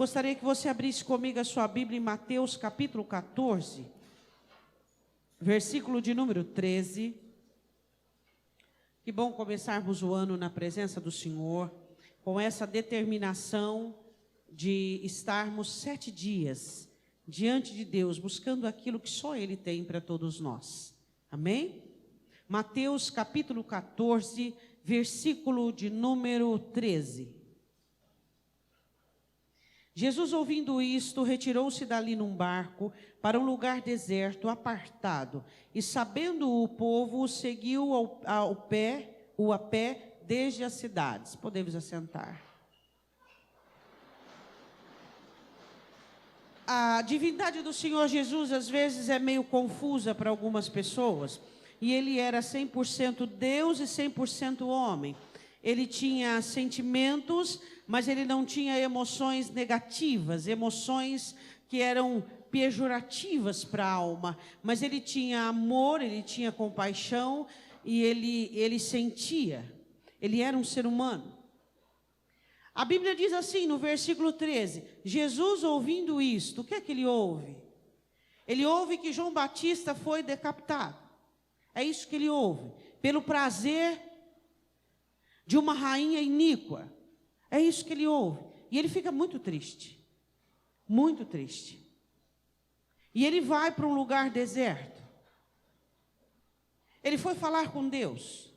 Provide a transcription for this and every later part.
gostaria que você abrisse comigo a sua Bíblia em Mateus capítulo 14, versículo de número 13. Que bom começarmos o ano na presença do Senhor, com essa determinação de estarmos 7 dias diante de Deus, buscando aquilo que só Ele tem para todos nós. Amém? Mateus capítulo 14, versículo de número 13. Jesus, ouvindo isto, retirou-se dali num barco para um lugar deserto, apartado, e sabendo o povo, o seguiu a pé desde as cidades. Podemos assentar. A divindade do Senhor Jesus, às vezes, é meio confusa para algumas pessoas. E Ele era 100% Deus e 100% homem. Ele tinha sentimentos, mas Ele não tinha emoções negativas, emoções que eram pejorativas para a alma. Mas Ele tinha amor, Ele tinha compaixão e ele sentia. Ele era um ser humano. A Bíblia diz assim, no versículo 13, Jesus ouvindo isto, o que é que Ele ouve? Ele ouve que João Batista foi decapitado. É isso que Ele ouve, pelo prazer de uma rainha iníqua. É isso que Ele ouve. E Ele fica muito triste. Muito triste. E Ele vai para um lugar deserto. Ele foi falar com Deus.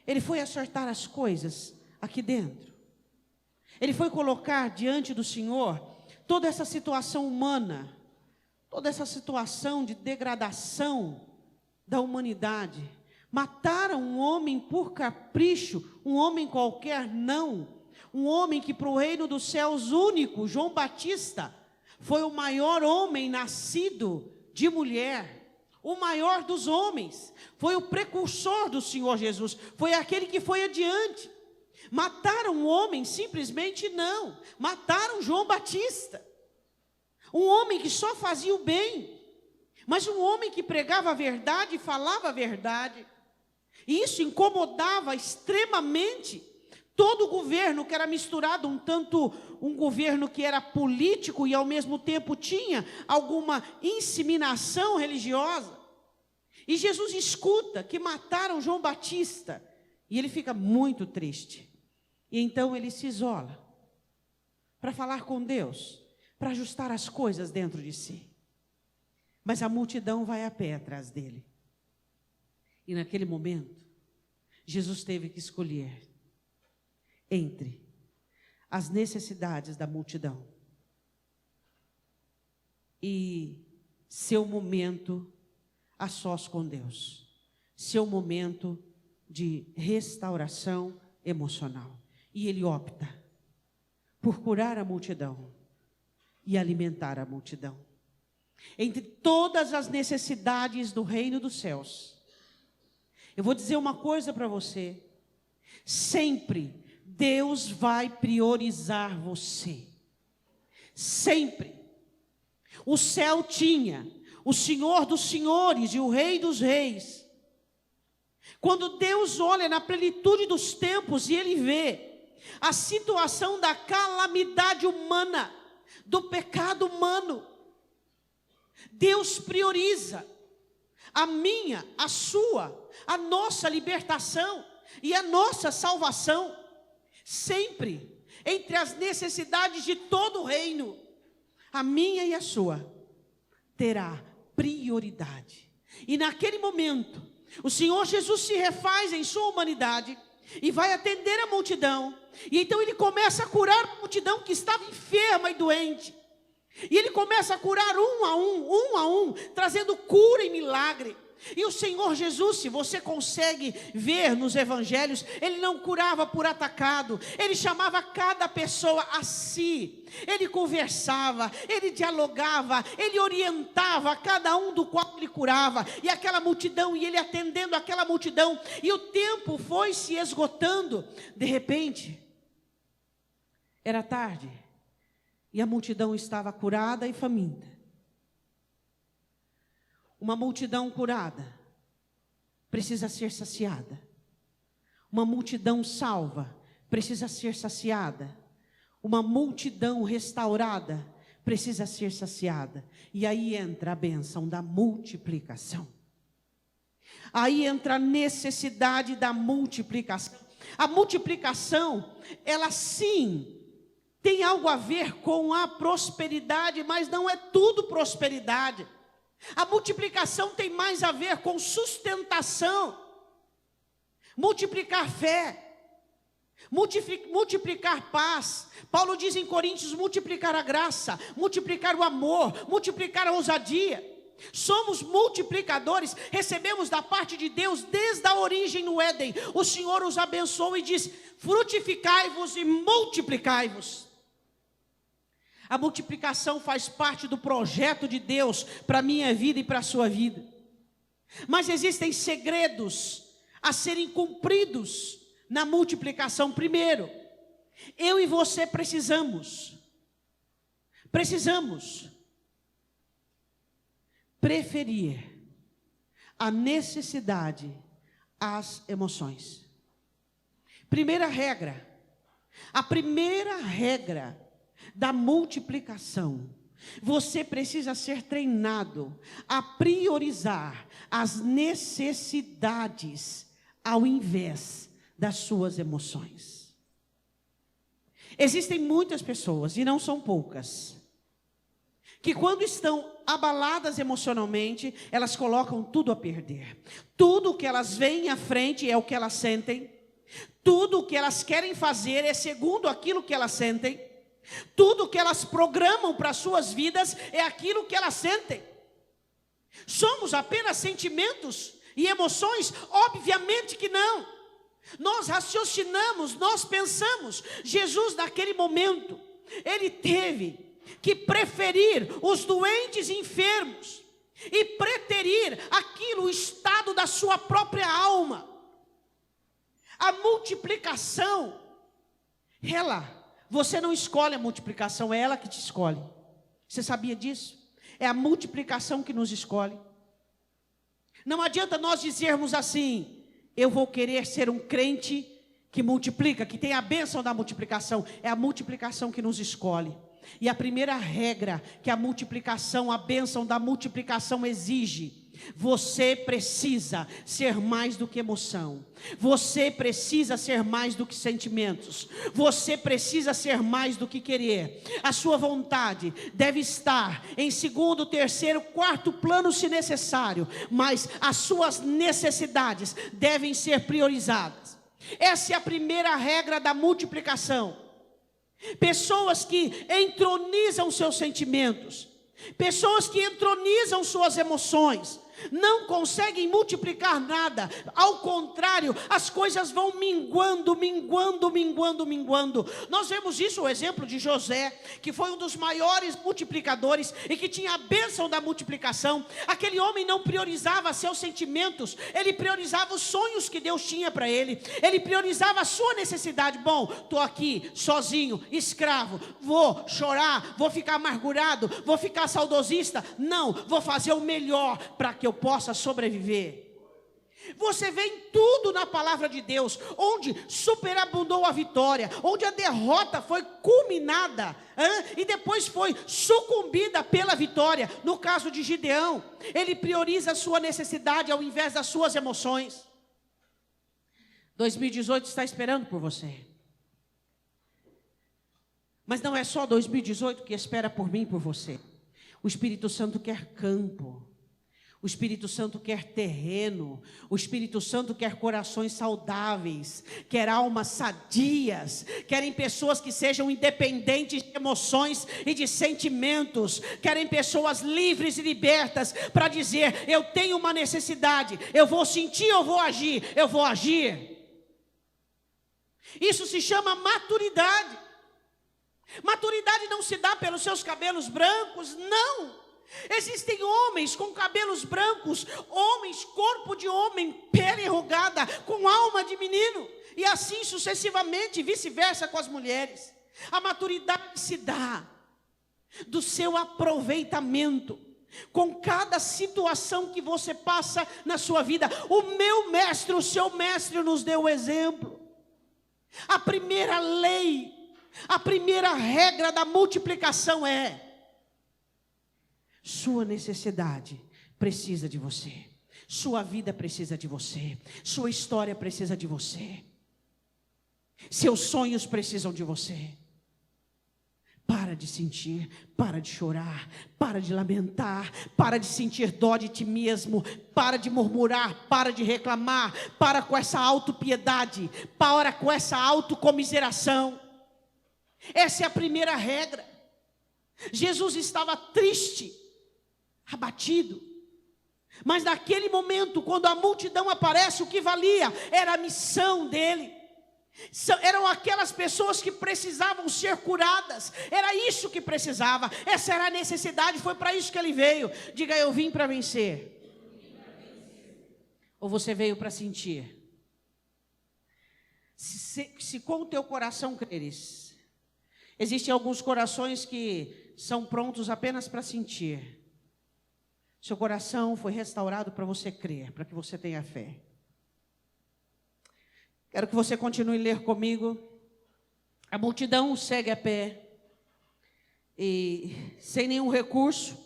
Ele foi acertar as coisas aqui dentro. Ele foi colocar diante do Senhor toda essa situação humana, toda essa situação de degradação da humanidade. Mataram um homem por capricho, um homem qualquer, não. Um homem que para o reino dos céus único, João Batista, foi o maior homem nascido de mulher, o maior dos homens, foi o precursor do Senhor Jesus, foi aquele que foi adiante. Mataram um homem simplesmente? Não. Mataram João Batista, um homem que só fazia o bem, mas um homem que pregava a verdade e falava a verdade. E isso incomodava extremamente todo o governo, que era misturado um governo que era político e ao mesmo tempo tinha alguma inseminação religiosa. E Jesus escuta que mataram João Batista e ele fica muito triste. E então ele se isola para falar com Deus, para ajustar as coisas dentro de si. Mas a multidão vai a pé atrás dele. E naquele momento, Jesus teve que escolher entre as necessidades da multidão e seu momento a sós com Deus, seu momento de restauração emocional. E ele opta por curar a multidão e alimentar a multidão. Entre todas as necessidades do reino dos céus, eu vou dizer uma coisa para você: sempre Deus vai priorizar você. Sempre. O céu tinha o Senhor dos senhores e o Rei dos reis. Quando Deus olha na plenitude dos tempos e Ele vê a situação da calamidade humana, do pecado humano, Deus prioriza a minha, a sua, a nossa libertação e a nossa salvação. Sempre, entre as necessidades de todo o reino, a minha e a sua terá prioridade. E naquele momento, o Senhor Jesus se refaz em sua humanidade e vai atender a multidão. E então Ele começa a curar a multidão que estava enferma e doente. E Ele começa a curar um a um, trazendo cura e milagre. E o Senhor Jesus, se você consegue ver nos evangelhos, Ele não curava por atacado, Ele chamava cada pessoa a si, Ele conversava, Ele dialogava, Ele orientava cada um do qual Ele curava, e aquela multidão, e Ele atendendo aquela multidão, e o tempo foi se esgotando. De repente, era tarde, e a multidão estava curada e faminta. Uma multidão curada precisa ser saciada. Uma multidão salva precisa ser saciada. uma multidão restaurada precisa ser saciada. E aí entra a bênção da multiplicação. Aí entra a necessidade da multiplicação. A multiplicação, ela sim, tem algo a ver com a prosperidade, mas não é tudo prosperidade. A multiplicação tem mais a ver com sustentação, multiplicar fé, multiplicar paz. Paulo diz em Coríntios, multiplicar a graça, multiplicar o amor, multiplicar a ousadia. Somos multiplicadores, recebemos da parte de Deus desde a origem no Éden. O Senhor os abençoou e diz: frutificai-vos e multiplicai-vos. A multiplicação faz parte do projeto de Deus para a minha vida e para a sua vida. Mas existem segredos a serem cumpridos na multiplicação. Primeiro, eu e você precisamos preferir a necessidade às emoções. A primeira regra da multiplicação: você precisa ser treinado a priorizar as necessidades ao invés das suas emoções. Existem muitas pessoas, e não são poucas, que quando estão abaladas emocionalmente, elas colocam tudo a perder. Tudo o que elas veem à frente é o que elas sentem. Tudo o que elas querem fazer é segundo aquilo que elas sentem. Tudo o que elas programam para as suas vidas é aquilo que elas sentem. Somos apenas sentimentos e emoções? Obviamente que não. Nós raciocinamos, nós pensamos. Jesus, naquele momento, ele teve que preferir os doentes e enfermos e preterir aquilo, o estado da sua própria alma. A multiplicação, você não escolhe a multiplicação, é ela que te escolhe. Você sabia disso? É a multiplicação que nos escolhe. Não adianta nós dizermos assim: eu vou querer ser um crente que multiplica, que tem a bênção da multiplicação. É a multiplicação que nos escolhe. E a primeira regra que a multiplicação, a bênção da multiplicação exige: você precisa ser mais do que emoção. Você precisa ser mais do que sentimentos. Você precisa ser mais do que querer. A sua vontade deve estar em segundo, terceiro, quarto plano se necessário, mas as suas necessidades devem ser priorizadas. Essa é a primeira regra da multiplicação. Pessoas que entronizam seus sentimentos, pessoas que entronizam suas emoções, não conseguem multiplicar nada. Ao contrário, as coisas vão minguando. Nós vemos isso, o exemplo de José, que foi um dos maiores multiplicadores e que tinha a bênção da multiplicação. Aquele homem não priorizava seus sentimentos, ele priorizava os sonhos que Deus tinha para ele. Ele priorizava a sua necessidade. Bom, estou aqui sozinho, escravo, vou chorar, vou ficar amargurado, vou ficar saudosista. Não, vou fazer o melhor para que eu possa sobreviver. Você vê em tudo na palavra de Deus, onde superabundou a vitória, onde a derrota foi culminada, e depois foi sucumbida pela vitória. No caso de Gideão, ele prioriza a sua necessidade ao invés das suas emoções. 2018 está esperando por você. Mas não é só 2018 que espera por mim e por você. O Espírito Santo quer campo. O Espírito Santo quer terreno. O Espírito Santo quer corações saudáveis, quer almas sadias, querem pessoas que sejam independentes de emoções e de sentimentos, querem pessoas livres e libertas para dizer: eu tenho uma necessidade, eu vou sentir, eu vou agir, eu vou agir. Isso se chama maturidade. Maturidade não se dá pelos seus cabelos brancos, não. Existem homens com cabelos brancos, homens, corpo de homem, pele enrugada, com alma de menino, e assim sucessivamente, vice-versa com as mulheres. A maturidade se dá do seu aproveitamento com cada situação que você passa na sua vida. O meu mestre, o seu mestre nos deu o exemplo. A primeira lei A primeira regra da multiplicação é: sua necessidade precisa de você, sua vida precisa de você, sua história precisa de você, seus sonhos precisam de você. Para de sentir, para de chorar, para de lamentar, para de sentir dó de ti mesmo, para de murmurar, para de reclamar, para com essa autopiedade, para com essa autocomiseração. Essa é a primeira regra. Jesus estava triste, abatido, mas naquele momento, quando a multidão aparece, o que valia era a missão dele. Eram aquelas pessoas que precisavam ser curadas, era isso que precisava, essa era a necessidade, foi para isso que ele veio. Diga: eu vim para vencer. Ou você veio para sentir? Se com o teu coração creres, existem alguns corações que são prontos apenas para sentir. Seu coração foi restaurado para você crer, para que você tenha fé. Quero que você continue a ler comigo. A multidão segue a pé, e sem nenhum recurso.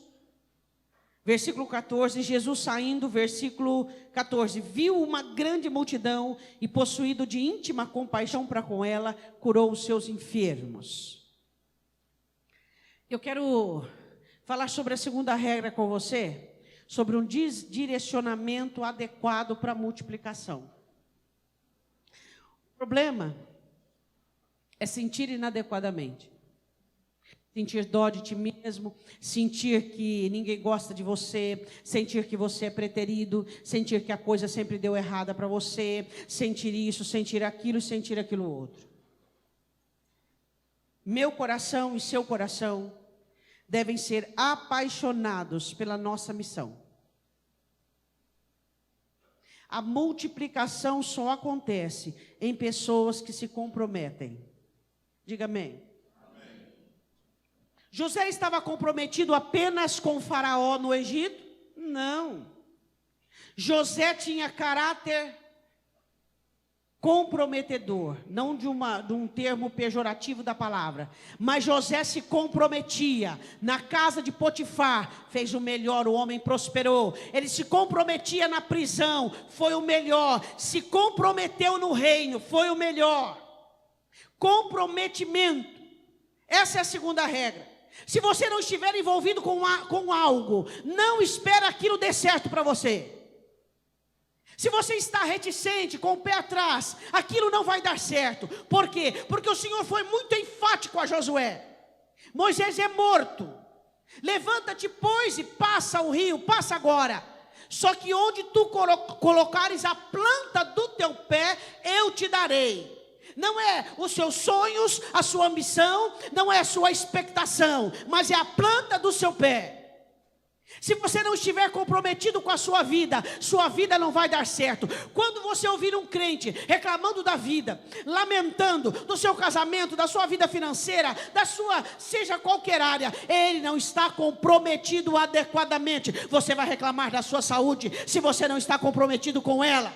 Versículo 14, Jesus saindo, versículo 14, viu uma grande multidão e, possuído de íntima compaixão para com ela, curou os seus enfermos. Eu quero falar sobre a segunda regra com você, sobre um direcionamento adequado para a multiplicação. O problema é sentir inadequadamente, sentir dó de ti mesmo, sentir que ninguém gosta de você, sentir que você é preterido, sentir que a coisa sempre deu errada para você, sentir isso, sentir aquilo e sentir aquilo outro. Meu coração e seu coração devem ser apaixonados pela nossa missão. A multiplicação só acontece em pessoas que se comprometem. Diga amém. Amém. José estava comprometido apenas com o faraó no Egito? Não. José tinha caráter comprometedor, não de um termo pejorativo da palavra, mas José se comprometia. Na casa de Potifar, fez o melhor, o homem prosperou. Ele se comprometia na prisão, foi o melhor. Se comprometeu no reino, foi o melhor. Comprometimento, essa é a segunda regra. Se você não estiver envolvido com algo, não espera aquilo dê certo para você. Se você está reticente, com o pé atrás, aquilo não vai dar certo. Por quê? Porque o Senhor foi muito enfático a Josué. Moisés é morto. Levanta-te, pois, e passa o rio, passa agora. Só que onde tu colocares a planta do teu pé, eu te darei. Não é os seus sonhos, a sua ambição, não é a sua expectação, mas é a planta do seu pé. Se você não estiver comprometido com a sua vida não vai dar certo. Quando você ouvir um crente reclamando da vida, lamentando do seu casamento, da sua vida financeira, da sua, seja qualquer área, ele não está comprometido adequadamente. Você vai reclamar da sua saúde, se você não está comprometido com ela.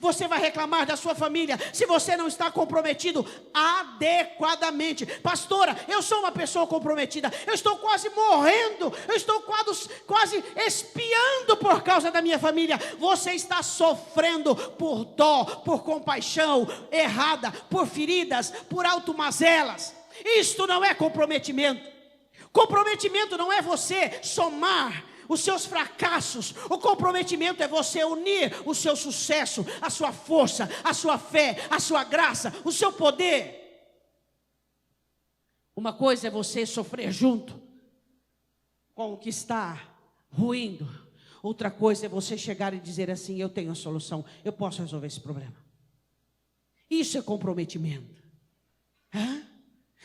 Você vai reclamar da sua família, se você não está comprometido adequadamente. Pastora, eu sou uma pessoa comprometida, eu estou quase morrendo, eu estou quase espiando por causa da minha família. Você está sofrendo por dó, por compaixão errada, por feridas, por automazelas. Isto não é comprometimento. Comprometimento não é você somar os seus fracassos. O comprometimento é você unir o seu sucesso, a sua força, a sua fé, a sua graça, o seu poder. Uma coisa é você sofrer junto com o que está ruindo. Outra coisa é você chegar e dizer assim: eu tenho a solução, eu posso resolver esse problema. Isso é comprometimento.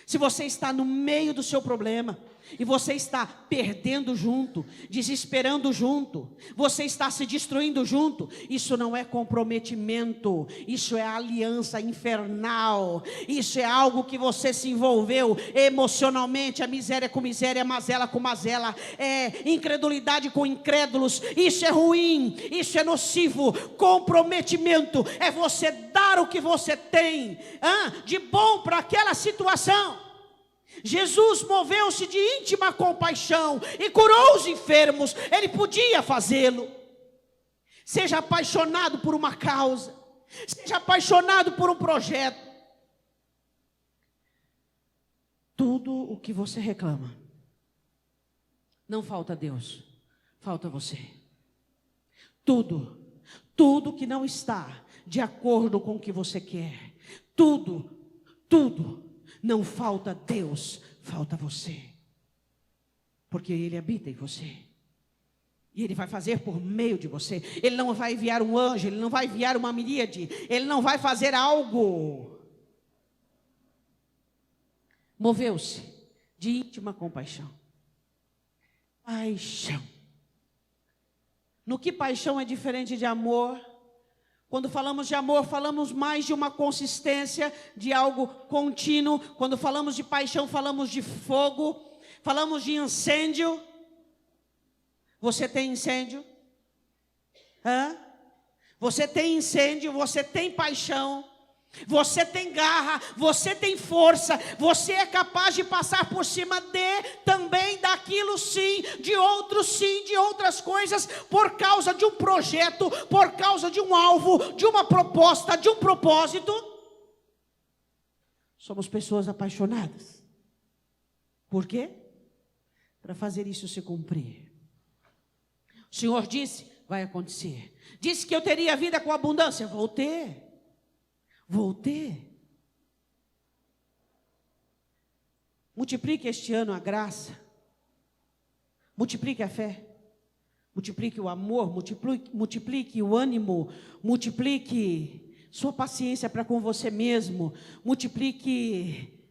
Se você está no meio do seu problema e você está perdendo junto, desesperando junto, você está se destruindo junto, isso não é comprometimento, isso é aliança infernal, isso é algo que você se envolveu emocionalmente, a miséria com miséria, a mazela com mazela, é incredulidade com incrédulos, isso é ruim, isso é nocivo. Comprometimento é você dar dar o que você tem de bom para aquela situação. Jesus moveu-se de íntima compaixão e curou os enfermos. Ele podia fazê-lo. Seja apaixonado por uma causa, seja apaixonado por um projeto. Tudo o que você reclama, não falta Deus, falta você. Tudo que não está de acordo com o que você quer, tudo, não falta Deus, falta você. Porque Ele habita em você. E Ele vai fazer por meio de você. Ele não vai enviar um anjo, Ele não vai enviar uma miríade, Ele não vai fazer algo. Moveu-se de íntima compaixão. Paixão. No que paixão é diferente de amor? Quando falamos de amor, falamos mais de uma consistência, de algo contínuo. Quando falamos de paixão, falamos de fogo, falamos de incêndio. Você tem incêndio? Você tem incêndio, você tem paixão, você tem garra, você tem força, você é capaz de passar por cima também daquilo sim, de outras coisas, por causa de um projeto, por causa de um alvo, de uma proposta, de um propósito. Somos pessoas apaixonadas. Por quê? Para fazer isso se cumprir. O Senhor disse, vai acontecer. Disse que eu teria vida com abundância, vou ter. Multiplique este ano a graça, multiplique a fé, multiplique o amor, multiplique o ânimo, multiplique sua paciência para com você mesmo, multiplique,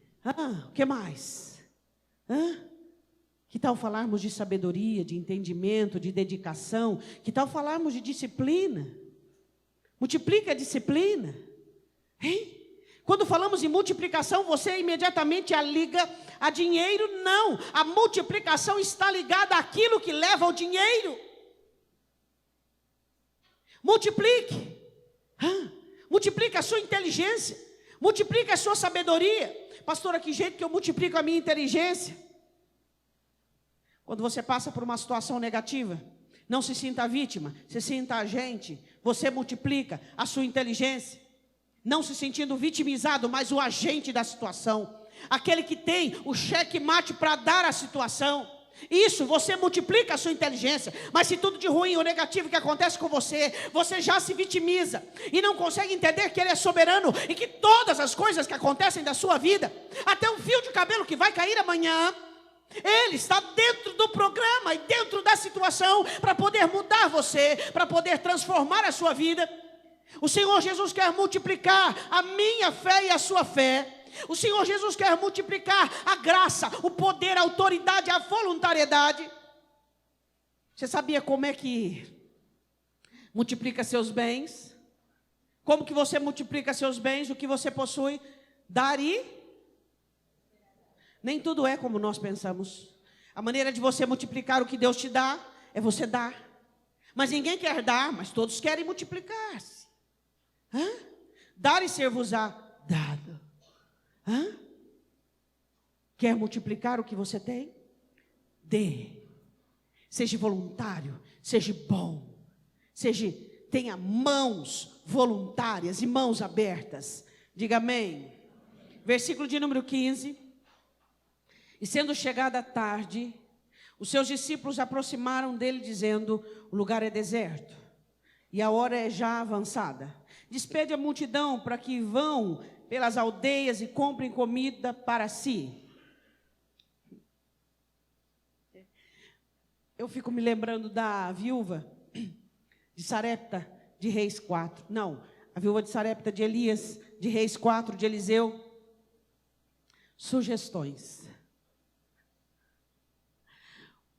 o que mais? Que tal falarmos de sabedoria, de entendimento, de dedicação? Que tal falarmos de disciplina? Multiplique a disciplina. Quando falamos em multiplicação, você imediatamente a liga a dinheiro? Não, a multiplicação está ligada àquilo que leva ao dinheiro. Multiplique. Multiplique a sua inteligência, multiplique a sua sabedoria. Pastora, que jeito que eu multiplico a minha inteligência? Quando você passa por uma situação negativa, não se sinta vítima, se sinta agente. Você multiplica a sua inteligência, não se sentindo vitimizado, mas o agente da situação, aquele que tem o cheque-mate para dar a situação. Isso, você multiplica a sua inteligência. Mas se tudo de ruim ou negativo que acontece com você, você já se vitimiza e não consegue entender que Ele é soberano e que todas as coisas que acontecem da sua vida, até um fio de cabelo que vai cair amanhã, Ele está dentro do programa e dentro da situação para poder mudar você, para poder transformar a sua vida. O Senhor Jesus quer multiplicar a minha fé e a sua fé. O Senhor Jesus quer multiplicar a graça, o poder, a autoridade, a voluntariedade. Você sabia como é que multiplica seus bens? Como que você multiplica seus bens, o que você possui? Dar e... Nem tudo é como nós pensamos. A maneira de você multiplicar o que Deus te dá é você dar. Mas ninguém quer dar, mas todos querem multiplicar-se. Dar e ser-vos-á dado. Quer multiplicar o que você tem? Dê. Seja voluntário, seja bom. Tenha mãos voluntárias e mãos abertas. Diga amém. Versículo de número 15. E sendo chegada a tarde, os seus discípulos aproximaram dele, dizendo: o lugar é deserto, e a hora é já avançada. Despede a multidão para que vão pelas aldeias e comprem comida para si. Eu fico me lembrando da viúva de Sarepta, de Reis 4. Não, a viúva de Sarepta, de Elias, de Reis 4, de Eliseu. Sugestões.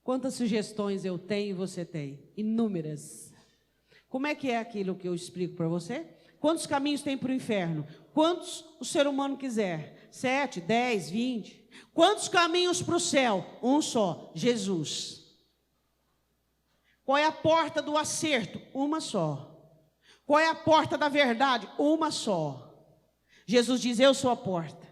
Quantas sugestões eu tenho e você tem? Inúmeras. Como é que é aquilo que eu explico para você? Quantos caminhos tem para o inferno? Quantos o ser humano quiser? 7, 10, 20. Quantos caminhos para o céu? Um só, Jesus. Qual é a porta do acerto? Uma só. Qual é a porta da verdade? Uma só. Jesus diz, eu sou a porta.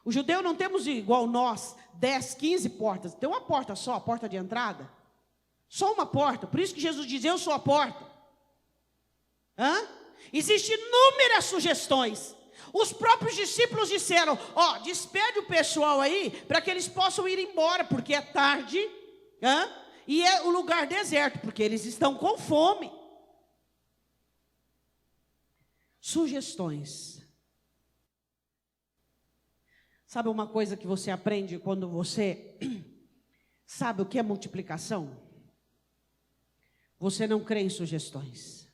O judeu não temos igual nós, 10, 15 portas. Tem uma porta só, a porta de entrada. Só uma porta. Por isso que Jesus diz, eu sou a porta. Existem inúmeras sugestões. Os próprios discípulos disseram, despede o pessoal aí, para que eles possam ir embora, porque é tarde, e é o lugar deserto, porque eles estão com fome. Sugestões. Sabe uma coisa que você aprende quando você sabe o que é multiplicação? Você não crê em sugestões.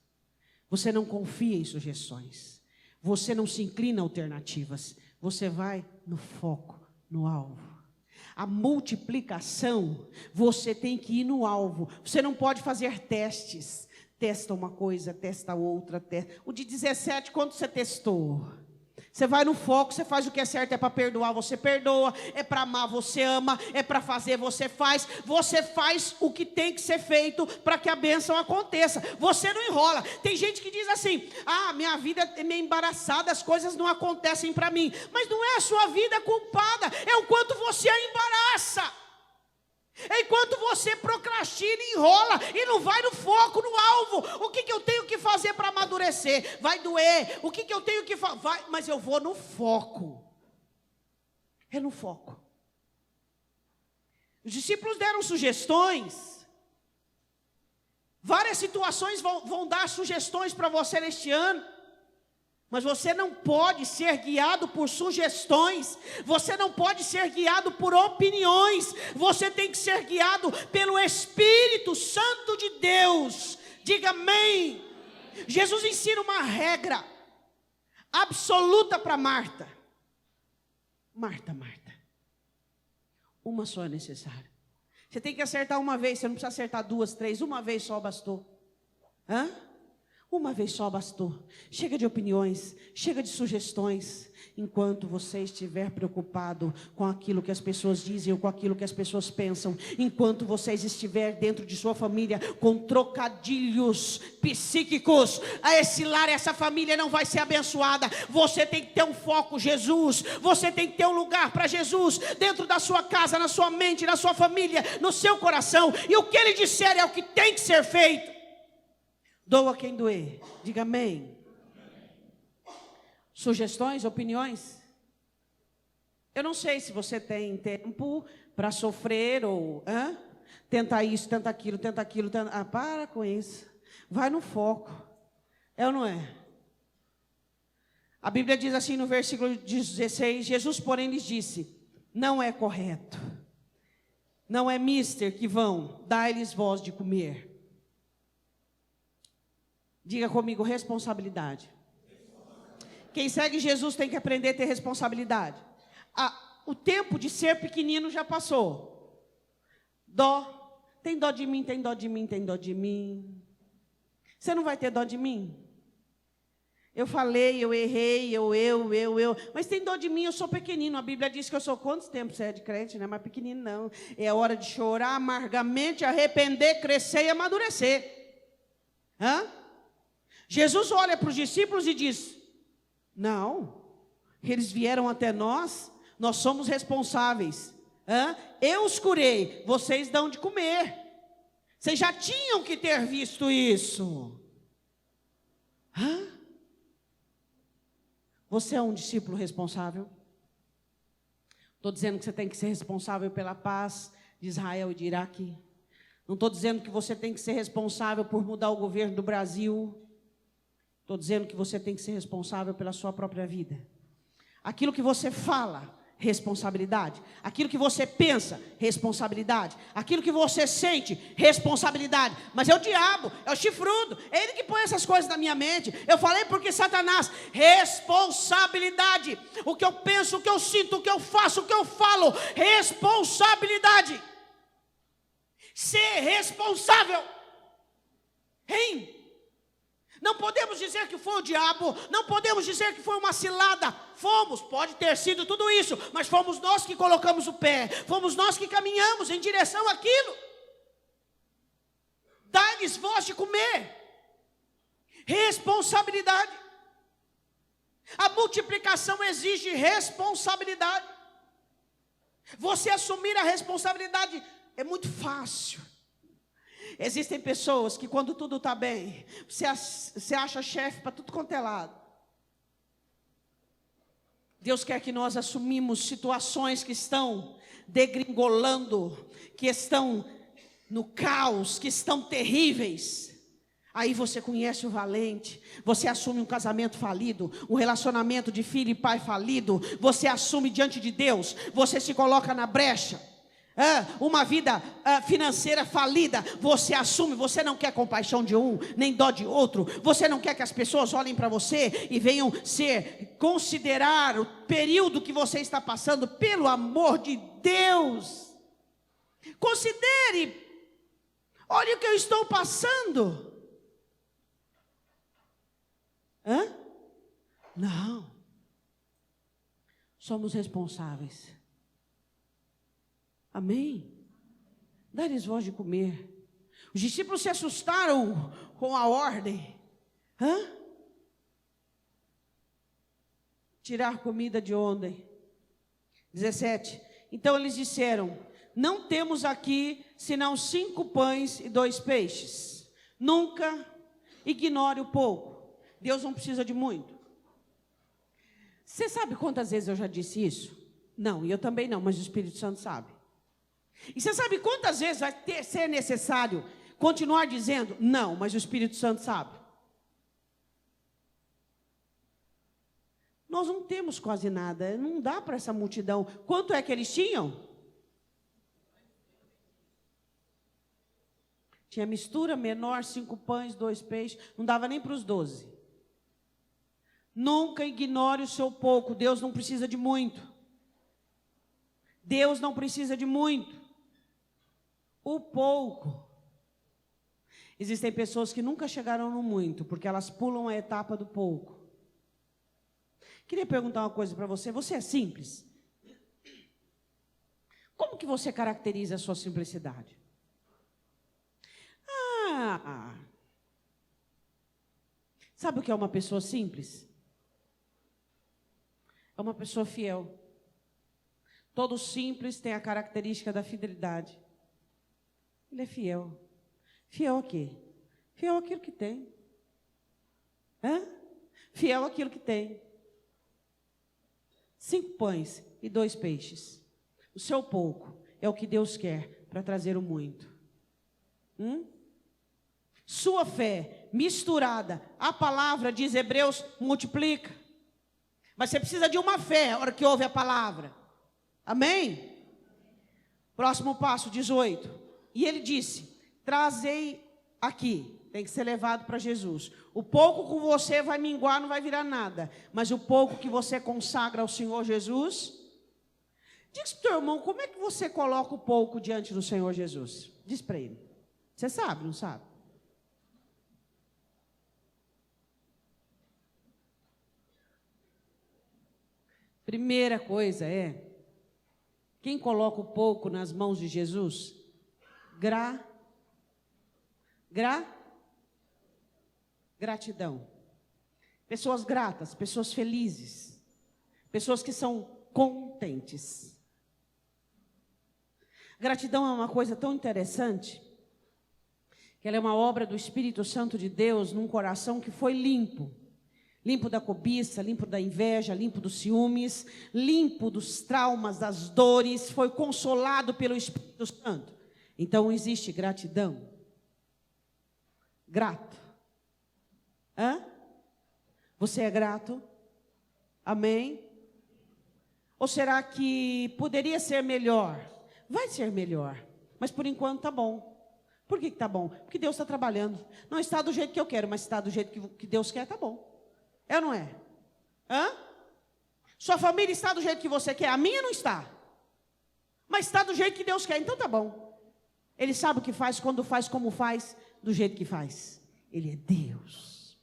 Você não confia em sugestões. Você não se inclina a alternativas. Você vai no foco, no alvo. A multiplicação, você tem que ir no alvo. Você não pode fazer testes. Testa uma coisa, testa outra. O de 17, quanto você testou? Você vai no foco, você faz o que é certo, é para perdoar, você perdoa, é para amar, você ama, é para fazer, você faz o que tem que ser feito para que a bênção aconteça. Você não enrola. Tem gente que diz assim, minha vida é meio embaraçada, as coisas não acontecem para mim. Mas não é a sua vida culpada, é o quanto você a embaraça. Enquanto você procrastina, enrola e não vai no foco, no alvo. O que eu tenho que fazer para amadurecer? Vai doer. O que eu tenho que fazer? Mas eu vou no foco. É no foco. Os discípulos deram sugestões. Várias situações vão dar sugestões para você neste ano. Mas você não pode ser guiado por sugestões, você não pode ser guiado por opiniões, você tem que ser guiado pelo Espírito Santo de Deus. Diga amém. Jesus ensina uma regra absoluta para Marta. Marta, uma só é necessária. Você tem que acertar uma vez, você não precisa acertar 2, 3, uma vez só bastou. Uma vez só bastou. Chega de opiniões, chega de sugestões. Enquanto você estiver preocupado com aquilo que as pessoas dizem ou com aquilo que as pessoas pensam, enquanto você estiver dentro de sua família com trocadilhos psíquicos, esse lar, essa família não vai ser abençoada. Você tem que ter um foco, Jesus. Você tem que ter um lugar para Jesus dentro da sua casa, na sua mente, na sua família, no seu coração. E o que ele disser é o que tem que ser feito. Doa quem doer. Diga amém. Sugestões, opiniões? Eu não sei se você tem tempo para sofrer ou tenta isso, tenta aquilo, tenta aquilo. Para com isso. Vai no foco. É ou não é? A Bíblia diz assim no versículo 16, Jesus, porém, lhes disse, não é correto. Não é mister que vão, dai-lhes voz de comer. Diga comigo, responsabilidade. Quem segue Jesus tem que aprender a ter responsabilidade. O tempo de ser pequenino já passou. Dó. Tem dó de mim, tem dó de mim, tem dó de mim. Você não vai ter dó de mim? Eu falei, eu errei, eu. Mas tem dó de mim, eu sou pequenino. A Bíblia diz que eu sou quantos tempos você é de crente, né? Mas pequenino não. É hora de chorar amargamente, arrepender, crescer e amadurecer. Jesus olha para os discípulos e diz, não, eles vieram até nós somos responsáveis. Eu os curei, vocês dão de comer. Vocês já tinham que ter visto isso. Você é um discípulo responsável? Estou dizendo que você tem que ser responsável pela paz de Israel e de Iraque. Não estou dizendo que você tem que ser responsável por mudar o governo do Brasil. Estou dizendo que você tem que ser responsável pela sua própria vida. Aquilo que você fala, responsabilidade. Aquilo que você pensa, responsabilidade. Aquilo que você sente, responsabilidade. Mas é o diabo, é o chifrudo, é ele que põe essas coisas na minha mente. Eu falei porque Satanás, responsabilidade. O que eu penso, o que eu sinto, o que eu faço, o que eu falo, responsabilidade. Ser responsável. Não podemos dizer que foi o diabo, não podemos dizer que foi uma cilada. Fomos, pode ter sido tudo isso, mas fomos nós que colocamos o pé, fomos nós que caminhamos em direção àquilo. Dai-lhes voz de comer. Responsabilidade. A multiplicação exige responsabilidade. Você assumir a responsabilidade é muito fácil. Existem pessoas que quando tudo está bem, você acha chefe para tudo quanto é lado. Deus quer que nós assumimos situações que estão degringolando, que estão no caos, que estão terríveis. Aí você conhece o valente, você assume um casamento falido, um relacionamento de filho e pai falido, você assume diante de Deus, você se coloca na brecha. Uma vida financeira falida, você assume, você não quer compaixão de um, nem dó de outro, você não quer que as pessoas olhem para você e venham considerar o período que você está passando, pelo amor de Deus. Considere, olha o que eu estou passando. Não, somos responsáveis. Amém? Dá-lhes voz de comer. Os discípulos se assustaram com a ordem. Tirar comida de onde? 17. Então eles disseram: não temos aqui senão 5 pães e 2 peixes. Nunca ignore o pouco. Deus não precisa de muito. Você sabe quantas vezes eu já disse isso? Não, e eu também não, mas o Espírito Santo sabe. E você sabe quantas vezes vai ser necessário continuar dizendo? Não, mas o Espírito Santo sabe. Nós não temos quase nada, não dá para essa multidão. Quanto é que eles tinham? Tinha mistura menor, 5 pães, 2 peixes, não dava nem para os 12. Nunca ignore o seu pouco, Deus não precisa de muito. Deus não precisa de muito. O pouco. Existem pessoas que nunca chegaram no muito, porque elas pulam a etapa do pouco. Queria perguntar uma coisa para você. Você é simples? Como que você caracteriza a sua simplicidade? Sabe o que é uma pessoa simples? É uma pessoa fiel. Todo simples tem a característica da fidelidade. Ele é fiel. Fiel a quê? Fiel àquilo que tem. Fiel àquilo que tem. 5 pães e 2 peixes. O seu pouco é o que Deus quer para trazer o muito. Sua fé misturada, a palavra diz Hebreus, multiplica. Mas você precisa de uma fé na hora que ouve a palavra. Amém? Próximo passo, 18. E ele disse: trazei aqui. Tem que ser levado para Jesus. O pouco com você vai minguar, não vai virar nada. Mas o pouco que você consagra ao Senhor Jesus. Diz para o teu irmão, como é que você coloca o pouco diante do Senhor Jesus? Diz para ele. Você sabe, não sabe? Primeira coisa é, quem coloca o pouco nas mãos de Jesus? Gratidão. Pessoas gratas, pessoas felizes, pessoas que são contentes. Gratidão é uma coisa tão interessante, que ela é uma obra do Espírito Santo de Deus num coração que foi limpo. Limpo da cobiça, limpo da inveja, limpo dos ciúmes, limpo dos traumas, das dores, foi consolado pelo Espírito Santo. Então existe gratidão. Grato. Você é grato? Amém? Ou será que poderia ser melhor? Vai ser melhor, mas por enquanto está bom. Por que está bom? Porque Deus está trabalhando. Não está do jeito que eu quero, mas está do jeito que Deus quer, está bom. É ou não é? Sua família está do jeito que você quer, a minha não está. Mas está do jeito que Deus quer, então tá bom. Ele sabe o que faz, quando faz, como faz, do jeito que faz. Ele é Deus.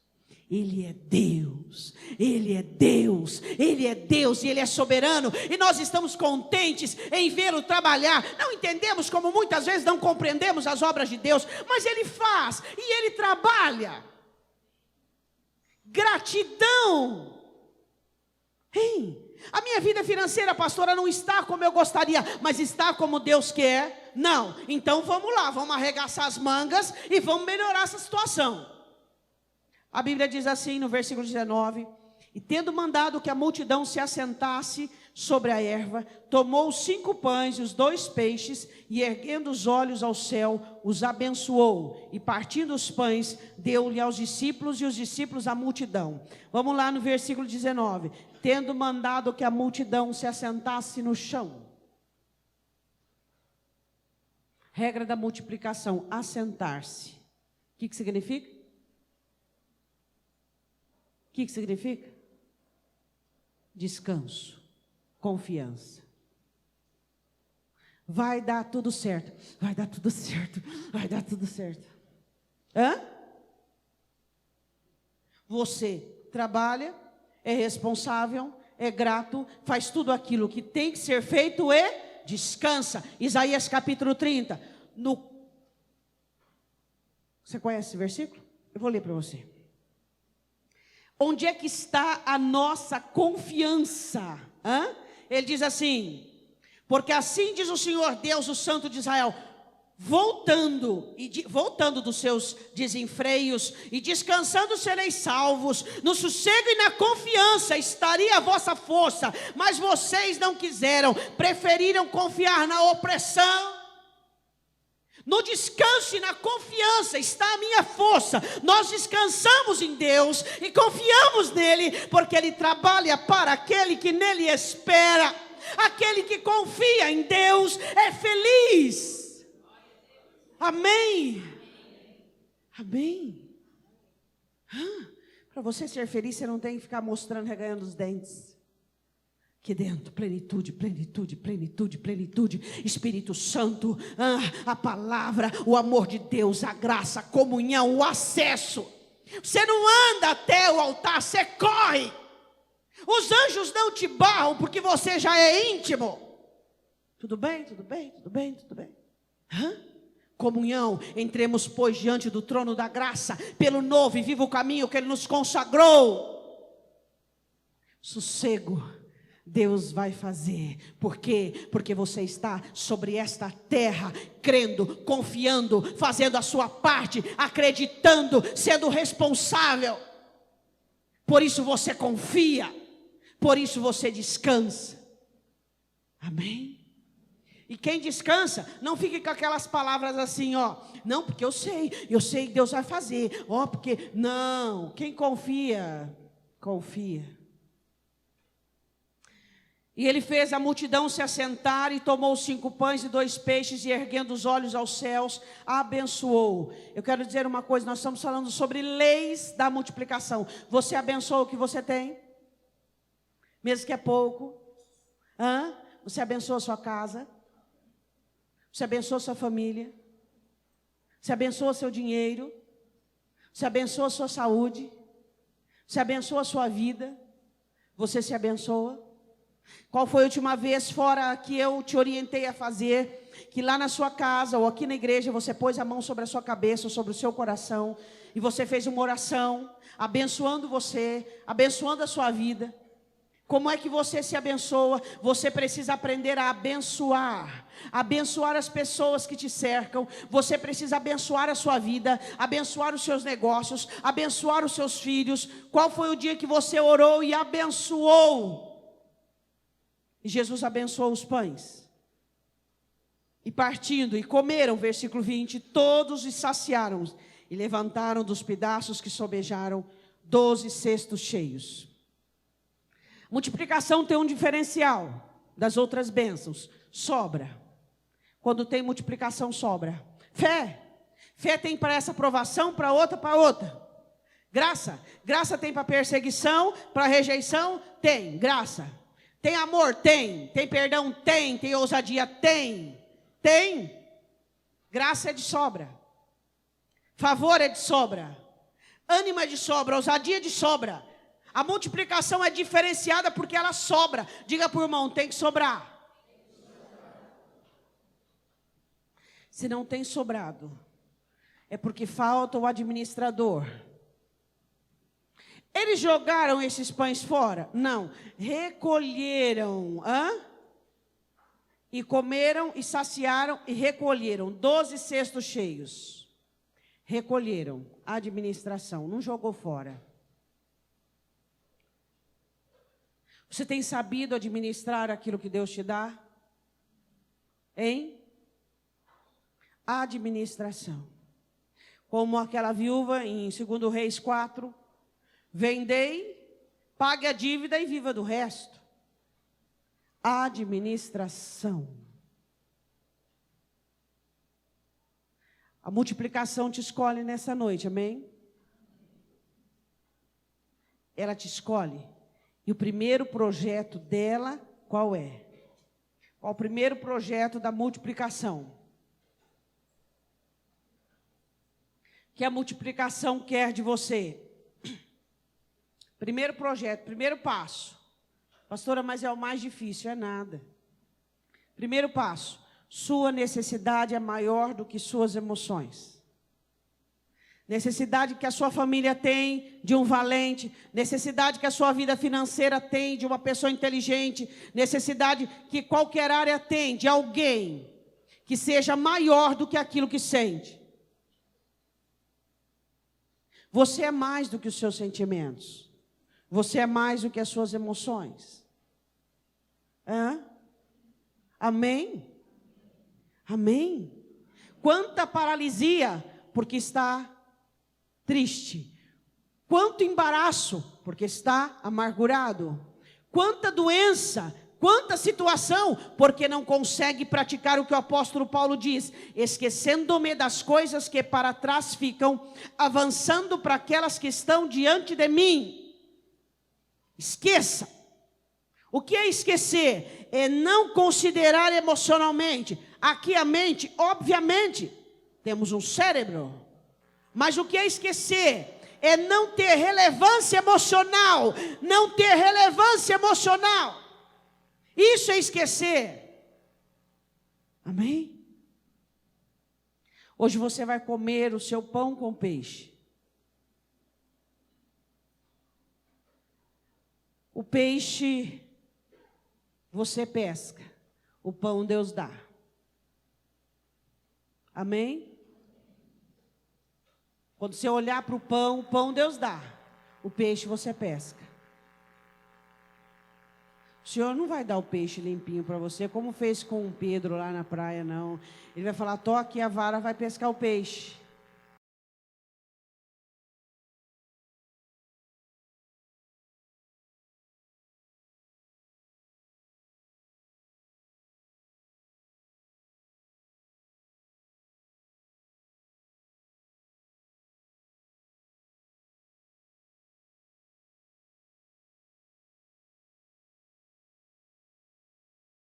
Ele é Deus. Ele é Deus. Ele é Deus e Ele é soberano. E nós estamos contentes em vê-lo trabalhar. Não entendemos, como muitas vezes não compreendemos as obras de Deus, mas Ele faz e Ele trabalha. gratidão. Hein? A minha vida financeira, pastora, não está como eu gostaria, mas está como Deus quer? Não. Então vamos lá, vamos arregaçar as mangas e vamos melhorar essa situação. A Bíblia diz assim no versículo 19: e tendo mandado que a multidão se assentasse sobre a erva, tomou os 5 pães e os 2 peixes, e erguendo os olhos ao céu, os abençoou, e partindo os pães, deu-lhe aos discípulos, e os discípulos à multidão. Vamos lá no versículo 19: tendo mandado que a multidão se assentasse no chão. Regra da multiplicação: assentar-se. O que significa? O que significa? Descanso, confiança. Vai dar tudo certo, vai dar tudo certo, vai dar tudo certo. Hã? Você trabalha, é responsável, é grato, faz tudo aquilo que tem que ser feito e descansa. Isaías capítulo 30. Você conhece esse versículo? Eu vou ler para você. Onde é que está a nossa confiança? Ele diz assim: porque assim diz o Senhor Deus, o Santo de Israel, voltando dos seus desenfreios e descansando sereis salvos, no sossego e na confiança estaria a vossa força, mas vocês não quiseram, preferiram confiar na opressão. No descanso e na confiança está a minha força. Nós descansamos em Deus e confiamos nele, porque ele trabalha para aquele que nele espera. Aquele que confia em Deus é feliz. Amém. Amém. Para você ser feliz, você não tem que ficar mostrando, reganhando os dentes. Aqui dentro, plenitude, plenitude, plenitude, plenitude, Espírito Santo, a palavra, o amor de Deus, a graça, a comunhão, o acesso. Você não anda até o altar, você corre. Os anjos não te barram porque você já é íntimo. Tudo bem, tudo bem, tudo bem, tudo bem. Comunhão, entremos pois diante do trono da graça, pelo novo e vivo caminho que ele nos consagrou. Sossego. Deus vai fazer. Por quê? Porque você está sobre esta terra, crendo, confiando, fazendo a sua parte, acreditando, sendo responsável. Por isso você confia, por isso você descansa. Amém? E quem descansa, não fique com aquelas palavras assim, não, porque eu sei que Deus vai fazer, porque, não, quem confia, confia. E ele fez a multidão se assentar e tomou os 5 pães e 2 peixes e erguendo os olhos aos céus, abençoou. Eu quero dizer uma coisa, nós estamos falando sobre leis da multiplicação. Você abençoa o que você tem? Mesmo que é pouco. Você abençoa a sua casa? Você abençoa a sua família? Você abençoa seu dinheiro? Você abençoa a sua saúde? Você abençoa a sua vida? Você se abençoa? Qual foi a última vez fora que eu te orientei a fazer, que lá na sua casa ou aqui na igreja você pôs a mão sobre a sua cabeça ou sobre o seu coração e você fez uma oração abençoando você, abençoando a sua vida? Como é que você se abençoa? Você precisa aprender a abençoar as pessoas que te cercam. Você precisa abençoar a sua vida, abençoar os seus negócios, abençoar os seus filhos. Qual foi o dia que você orou e abençoou? E Jesus abençoou os pães. E partindo, e comeram, versículo 20, todos se saciaram, e levantaram dos pedaços que sobejaram 12 cestos cheios. Multiplicação tem um diferencial das outras bênçãos: sobra. Quando tem multiplicação, sobra. Fé tem para essa provação, para outra. Graça tem para perseguição, para rejeição, tem, graça. Tem amor? Tem. Tem perdão? Tem. Tem ousadia? Tem. Graça é de sobra. Favor é de sobra. Ânimo é de sobra. Ousadia é de sobra. A multiplicação é diferenciada porque ela sobra. Diga para o irmão, tem que sobrar. Se não tem sobrado, é porque falta o administrador. Eles jogaram esses pães fora? Não. Recolheram. E comeram, e saciaram, e recolheram. 12 cestos cheios. Recolheram. Administração. Não jogou fora. Você tem sabido administrar aquilo que Deus te dá? Hein? Administração. Como aquela viúva em 2 Reis 4. Vendei, pague a dívida e viva do resto. Administração. A multiplicação te escolhe nessa noite, amém? Ela te escolhe. E o primeiro projeto dela, qual é? Qual o primeiro projeto da multiplicação? Que a multiplicação quer de você? Primeiro projeto, primeiro passo. Pastora, mas é o mais difícil, é nada. Primeiro passo, sua necessidade é maior do que suas emoções. Necessidade que a sua família tem de um valente, necessidade que a sua vida financeira tem de uma pessoa inteligente, necessidade que qualquer área tem de alguém que seja maior do que aquilo que sente. Você é mais do que os seus sentimentos. Você é mais do que as suas emoções. Amém? Amém? Quanta paralisia, porque está triste. Quanto embaraço, porque está amargurado. Quanta doença, quanta situação, porque não consegue praticar o que o apóstolo Paulo diz, esquecendo-me das coisas que para trás ficam, avançando para aquelas que estão diante de mim. Esqueça. O que é esquecer? É não considerar emocionalmente. Aqui a mente, obviamente, temos um cérebro. Mas o que é esquecer? É não ter relevância emocional. Não ter relevância emocional. Isso é esquecer. Amém? Hoje você vai comer o seu pão com peixe. O peixe você pesca, o pão Deus dá. Amém? Quando você olhar para o pão Deus dá. O peixe você pesca. O Senhor não vai dar o peixe limpinho para você, como fez com o Pedro lá na praia, não. Ele vai falar, toque a vara, vai pescar o peixe.